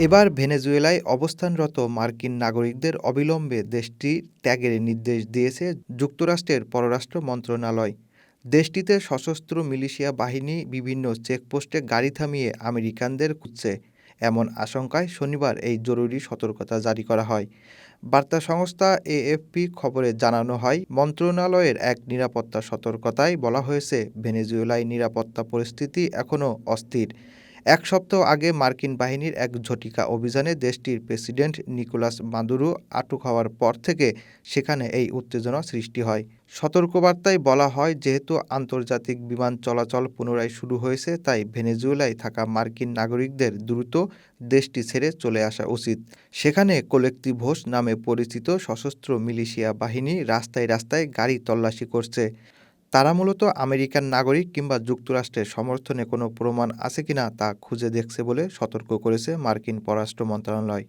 এবার ভেনেজুয়েলায় অবস্থানরত মার্কিন নাগরিকদের অবিলম্বে দেশটি ত্যাগের নির্দেশ দিয়েছে যুক্তরাষ্ট্রের পররাষ্ট্র মন্ত্রণালয়। দেশটিতে সশস্ত্র মিলিশিয়া বাহিনী বিভিন্ন চেকপোস্টে গাড়ি থামিয়ে আমেরিকানদের খুঁজছে, এমন আশঙ্কায় শনিবার এই জরুরি সতর্কতা জারি করা হয়। বার্তা সংস্থা এএফপি খবরে জানানো হয়, মন্ত্রণালয়ের এক নিরাপত্তা সতর্কতায় বলা হয়েছে, ভেনেজুয়েলায় নিরাপত্তা পরিস্থিতি এখনও অস্থির। এক সপ্তাহ আগে মার্কিন বাহিনীর এক ঝটিকা অভিযানে দেশটির প্রেসিডেন্ট নিকোলাস মাদুরো আটক হওয়ার পর থেকে সেখানে এই উত্তেজনা সৃষ্টি হয়। সতর্কবার্তায় বলা হয়, যেহেতু আন্তর্জাতিক বিমান চলাচল পুনরায় শুরু হয়েছে, তাই ভেনেজুয়েলায় থাকা মার্কিন নাগরিকদের দ্রুত দেশটি ছেড়ে চলে আসা উচিত। সেখানে কলেক্টিভ হোস্ট নামে পরিচিত সশস্ত্র মিলিশিয়া বাহিনী রাস্তায় রাস্তায় গাড়ি তল্লাশি করছে। তারা মূলত আমেরিকান নাগরিক কিংবা যুক্তরাষ্ট্রের সমর্থনে কোনো প্রমাণ আছে কিনা তা খুঁজে দেখছে বলে সতর্ক করেছে মার্কিন পররাষ্ট্র মন্ত্রণালয়।